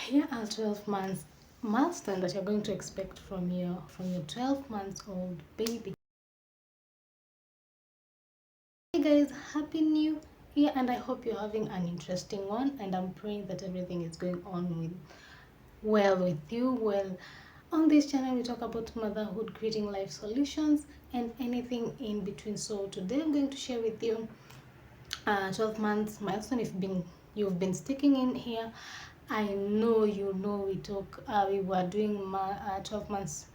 Here are 12 months milestone that you're going to expect from your 12 months old baby. Hey guys, happy new year, and I hope you're having an interesting one, and I'm praying that everything is going on with you. Well, on this channel we talk about motherhood, creating life solutions, and anything in between. So today I'm going to share with you 12 months milestone. If you've been sticking in here, I know we were doing 12 months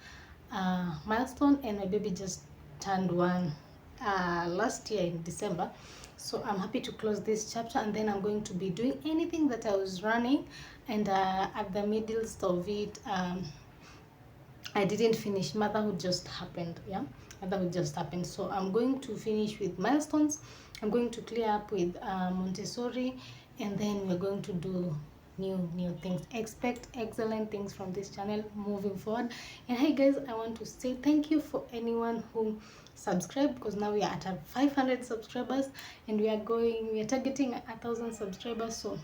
milestone, and my baby just turned one last year in December. So I'm happy to close this chapter, and then I'm going to be doing anything that I was running, and at the middle of it, I didn't finish. Motherhood just happened. Yeah, motherhood just happened. So I'm going to finish with milestones. I'm going to clear up with Montessori, and then we're going to do new things. Expect excellent things from this channel moving forward. And hey guys, I want to say thank you for anyone who subscribed, because now we are at 500 subscribers, and we are targeting 1,000 subscribers. So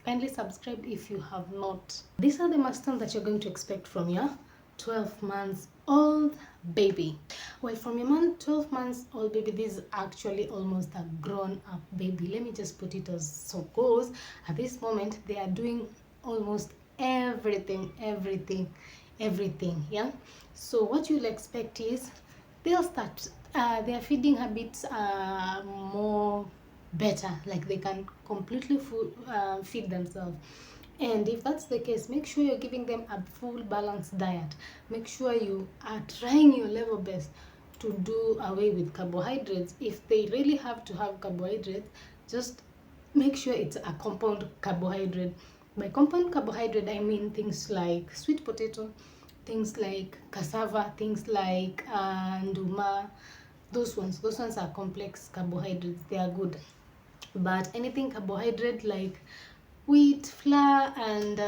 kindly subscribe if you have not. These are the milestones that you're going to expect from your 12 months old baby. Well, from your 12 months old baby, this is actually almost a grown up baby. Let me just put it as so, goes. At this moment they are doing almost everything. Yeah, so what you'll expect is they'll start their feeding habits are more better, like they can completely feed themselves. And if that's the case, make sure you're giving them a full balanced diet. Make sure you are trying your level best to do away with carbohydrates. If they really have to have carbohydrates, just make sure it's a compound carbohydrate. By compound carbohydrate, I mean things like sweet potato, things like cassava, things like nduma. Those ones are complex carbohydrates. They are good. But anything carbohydrate like wheat, flour, and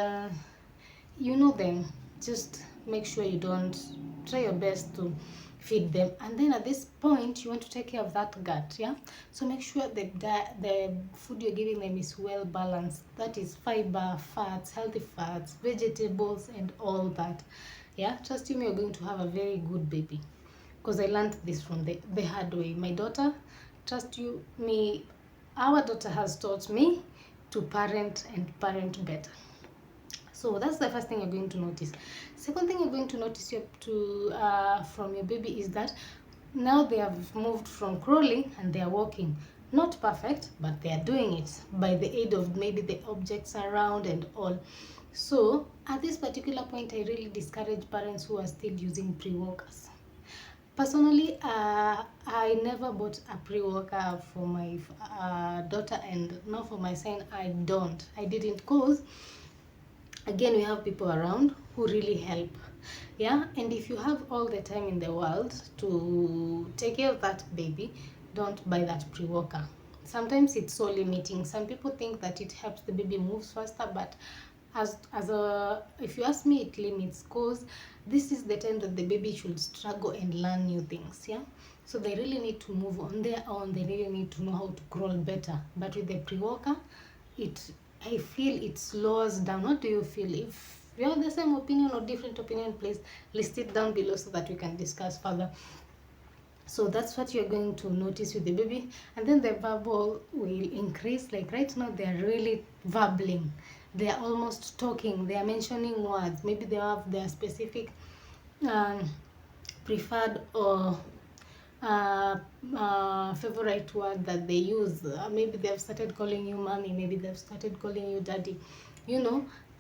you know them, just make sure you don't, try your best to feed them. And then at this point you want to take care of that gut. Yeah, so make sure that the food you're giving them is well balanced. That is fiber, fats, healthy fats, vegetables, and all that. Yeah, trust me, you're going to have a very good baby, because I learned this from the hard way. My daughter, trust you me, our daughter has taught me to parent and parent better. So that's the first thing you're going to notice. Second thing you're going to notice from your baby is that now they have moved from crawling and they are walking. Not perfect, but they are doing it by the aid of maybe the objects around and all. So at this particular point, I really discourage parents who are still using pre-walkers. Personally, I never bought a pre-worker for my daughter, and now for my son, I didn't, cause again, we have people around who really help. Yeah, and if you have all the time in the world to take care of that baby, don't buy that pre-worker. Sometimes it's so limiting. Some people think that it helps the baby moves faster, but if you ask me, it limits, because this is the time that the baby should struggle and learn new things. Yeah, so they really need to move on their own. They really need to know how to crawl better. But with the pre-worker, I feel it slows down. What do you feel? If you have the same opinion or different opinion, please list it down below so that we can discuss further. So that's what you're going to notice with the baby. And then the verbal will increase. Like right now, they're really babbling. They're almost talking. They are mentioning words. Maybe they have their specific um, preferred or favorite word that they use. Maybe they've started calling you mommy. Maybe they've started calling you daddy.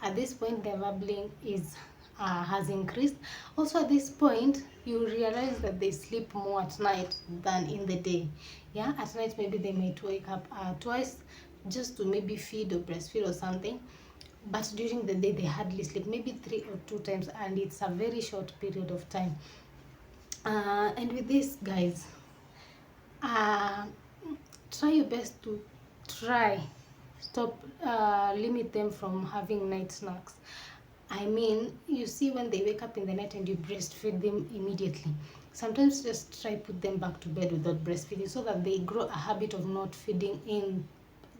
At this point, the babbling has increased. Also, at this point, you realize that they sleep more at night than in the day. Yeah, at night maybe they might wake up twice just to maybe feed or breastfeed or something. But during the day, they hardly sleep, maybe 3 or 2 times, and it's a very short period of time. And with this, guys, try your best to limit them from having night snacks. I mean, you see, when they wake up in the night and you breastfeed them immediately, sometimes just try put them back to bed without breastfeeding, so that they grow a habit of not feeding in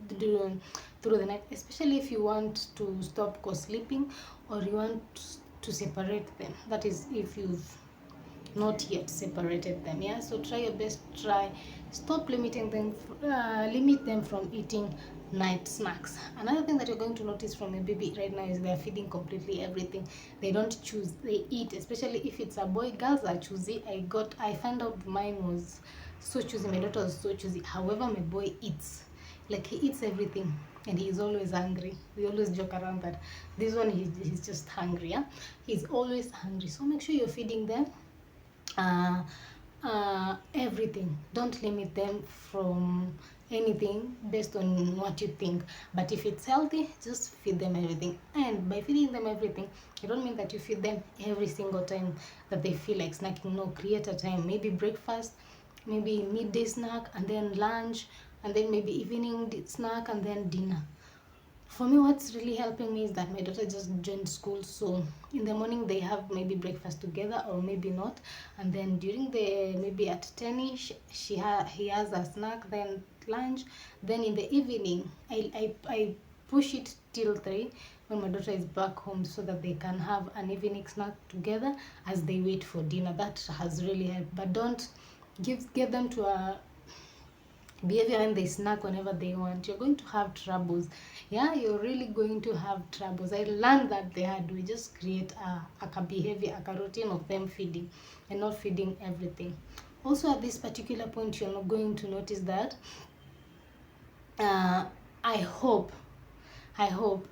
through the night, especially if you want to stop co-sleeping or you want to separate them. That is, if you've not yet separated them. Yeah, so try your best. Try stop limit them from eating night snacks. Another thing that you're going to notice from your baby right now is they're feeding completely everything. They don't choose, they eat. Especially if it's a boy, girls are choosy. I found out mine was so choosy. My daughter was so choosy. However, my boy eats, like he eats everything, and he's always hungry. We always joke around that this one, he's just hungry. Yeah, he's always hungry. So make sure you're feeding them uh, everything. Don't limit them from anything based on what you think, but if it's healthy, just feed them everything. And by feeding them everything, I don't mean that you feed them every single time that they feel like snacking. No, create a time, maybe breakfast, maybe midday snack, and then lunch, and then maybe evening snack, and then dinner. For me, what's really helping me is that my daughter just joined school, so in the morning they have maybe breakfast together or maybe not, and then during the maybe at 10ish he has a snack, then lunch, then in the evening I push it till 3 when my daughter is back home, so that they can have an evening snack together as they wait for dinner. That has really helped. But don't get them to a behavior when they snack whenever they want. You're going to have troubles. Yeah, you're really going to have troubles. I learned that the hard way. Just create a behavior, a routine of them feeding and not feeding everything. Also, at this particular point, you're not going to notice that uh, i hope I hope,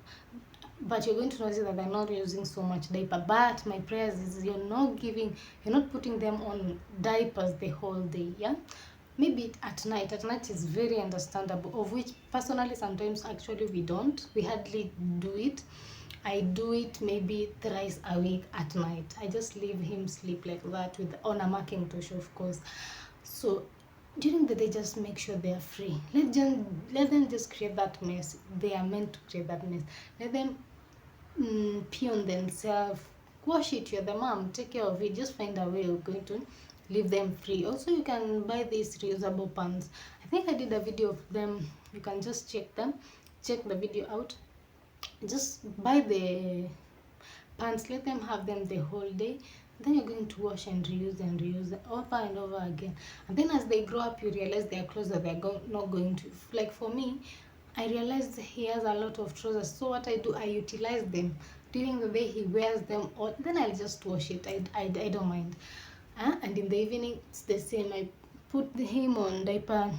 but you're going to notice that they're not using so much diaper. But my prayers is you're not putting them on diapers the whole day. Yeah, maybe at night is very understandable, of which personally sometimes actually we hardly do it. I do it maybe thrice a week at night. I just leave him sleep like that with on a Macintosh, of course. So during the day, just make sure they are free. Let them just create that mess. They are meant to create that mess. Let them pee on themselves. Wash it. You're the mom. Take care of it. Just find a way of going to leave them free. Also, you can buy these reusable pants. I think I did a video of them. You can just check them. Check the video out. Just buy the pants, let them have them the whole day. Then you're going to wash and reuse over and over again. And then as they grow up, you realize their clothes that not going to, like for me, I realized he has a lot of trousers. So what I do, I utilize them during the day. He wears them all, then I'll just wash it. I don't mind. And in the evening it's the same. I put him on diaper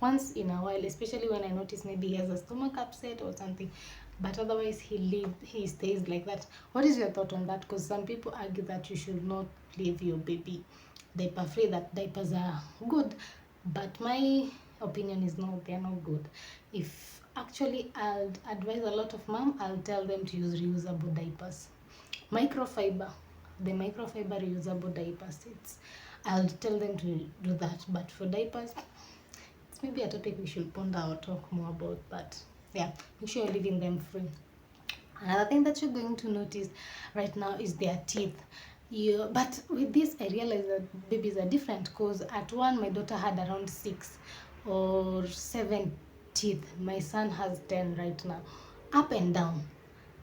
once in a while, especially when I notice maybe he has a stomach upset or something. But otherwise he stays like that. What is your thought on that? Because some people argue that you should not leave your baby diaper free, that diapers are good, but my opinion is no, they're not good. If actually I'll advise a lot of mom, I'll tell them to use reusable diapers. Microfiber, the microfiber reusable diapers, I'll tell them to do that. But for diapers, it's maybe a topic we should ponder or talk more about. But yeah, make sure you're leaving them free. Another thing that you're going to notice right now is their teeth. But with this, I realized that babies are different, because at one, my daughter had around 6 or 7 teeth. My son has 10 right now, up and down.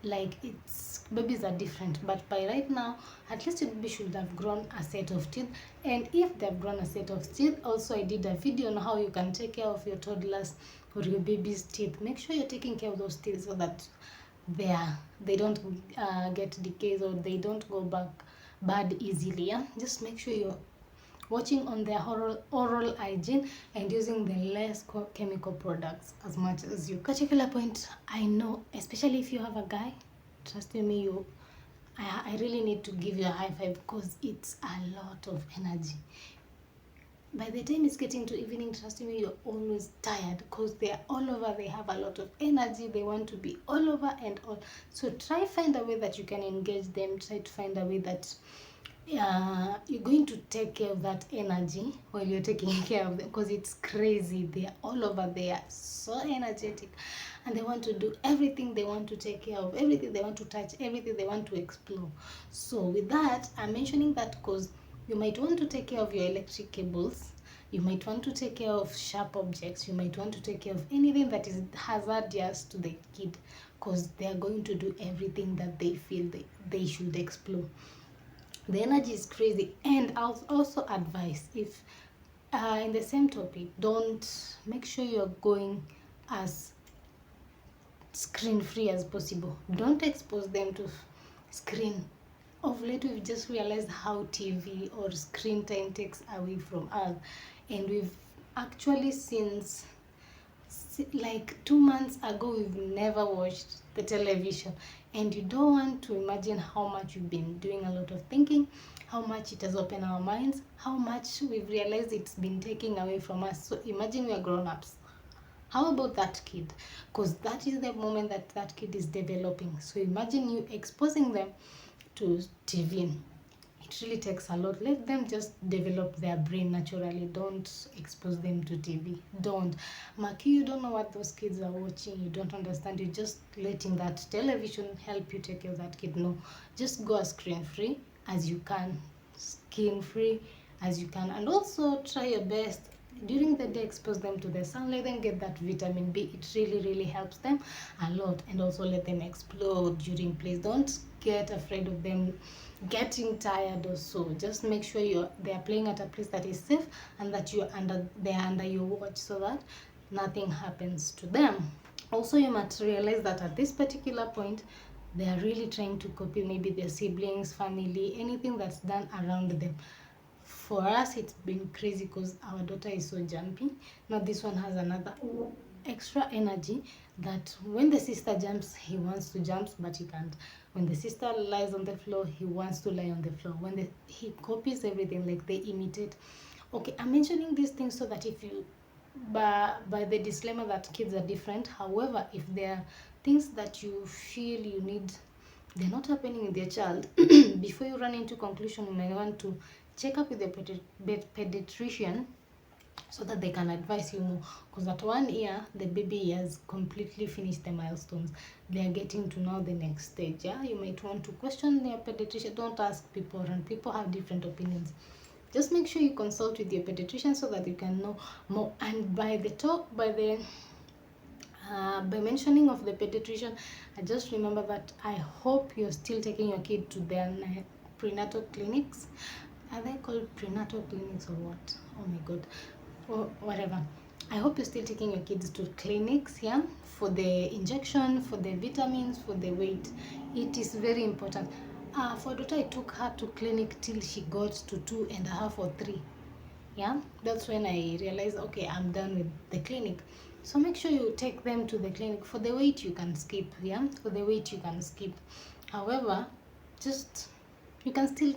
Like, it's babies are different, but by right now, at least your baby should have grown a set of teeth. And if they've grown a set of teeth, also I did a video on how you can take care of your toddlers or your baby's teeth. Make sure you're taking care of those teeth so that they don't get decays, or they don't go back bad easily. Yeah, just make sure you're watching on their oral hygiene and using the less chemical products as much as you can. Particular point, I know, especially if you have a guy, trust me, I really need to give you a high five, because it's a lot of energy. By the time it's getting to evening, trust me, you're always tired, because they're all over, they have a lot of energy, they want to be all over and all. So try find a way that you can engage them. Try to find a way that you're going to take care of that energy while you're taking care of them, because it's crazy. They're all over, they are so energetic, and they want to do everything, they want to take care of everything, they want to touch everything, they want to explore. So with that, I'm mentioning that because you might want to take care of your electric cables. You might want to take care of sharp objects. You might want to take care of anything that is hazardous to the kid, because they are going to do everything that they feel they should explore. The energy is crazy. And I'll also advise, if in the same topic, don't make sure you're going as screen free as possible. Don't expose them to screen. Of late, we've just realized how TV or screen time takes away from us, and we've actually, since like 2 months ago, we've never watched the television. And you don't want to imagine how much we've been doing a lot of thinking, how much it has opened our minds, how much we've realized it's been taking away from us. So imagine we are grown-ups. How about that kid? Because that is the moment that that kid is developing. So imagine you exposing them to TV. It really takes a lot. Let them just develop their brain naturally. Don't expose them to TV. Don't. Maki, you don't know what those kids are watching. You don't understand. You're just letting that television help you take care of that kid. No. Just go as screen free as you can. Skin free as you can. And also try your best. During the day, expose them to the sun. Let them get that vitamin B. It really, really helps them a lot. And also let them explore during plays. Don't get afraid of them getting tired or so. Just make sure they are playing at a place that is safe, and that they're under your watch, so that nothing happens to them. Also, you must realize that at this particular point, they are really trying to copy maybe their siblings, family, anything that's done around them. For us, it's been crazy because our daughter is so jumpy. Now this one has another extra energy, that when the sister jumps, he wants to jump, but he can't. When the sister lies on the floor, he wants to lie on the floor. He copies everything, like they imitate. Okay, I'm mentioning these things so that if you, by the disclaimer that kids are different. However, if there are things that you feel you need, they're not happening with your child, before you run into conclusion, you may want to check up with the pediatrician, so that they can advise you more. Because at 1 year, the baby has completely finished the milestones. They are getting to know the next stage. Yeah, you might want to question their pediatrician. Don't ask people, and people have different opinions. Just make sure you consult with your pediatrician so that you can know more. And by mentioning of the pediatrician, I just remember that I hope you're still taking your kid to their prenatal clinics. Are they called prenatal clinics or what? Oh my god. Or whatever. I hope you're still taking your kids to clinics, yeah, for the injection, for the vitamins, for the weight. It is very important. For daughter, I took her to clinic till she got to 2.5 or 3. Yeah, that's when I realized, okay, I'm done with the clinic. So make sure you take them to the clinic. For the weight, you can skip. Yeah, for the weight, you can skip. However, you can still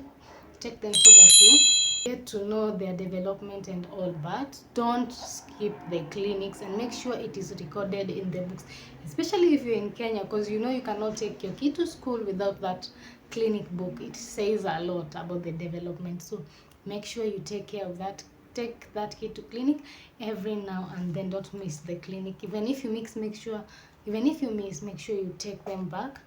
take them so that you get to know their development and all. But don't skip the clinics, and make sure it is recorded in the books, especially if you're in Kenya, because you cannot take your kid to school without that clinic book. It says a lot about the development. So make sure you take care of that. Take that kid to clinic every now and then. Don't miss the clinic. Even if you miss, make sure you take them back,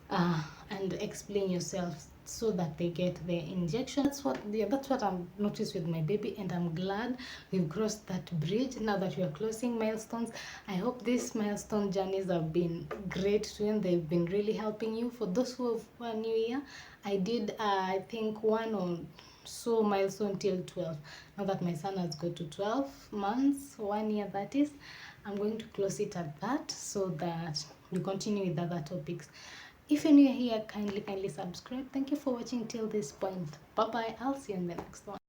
and explain yourself, so that they get the injection. That's what I've noticed with my baby, and I'm glad we've crossed that bridge. Now that we are closing milestones, I hope these milestone journeys have been great to you, and they've been really helping you. For those who are new here, I did I think 1 or so milestone till 12. Now that my son has got to 12 months, 1 year, that is, I'm going to close it at that, so that we continue with other topics. If you're new here, kindly subscribe. Thank you for watching till this point. Bye bye. I'll see you in the next one.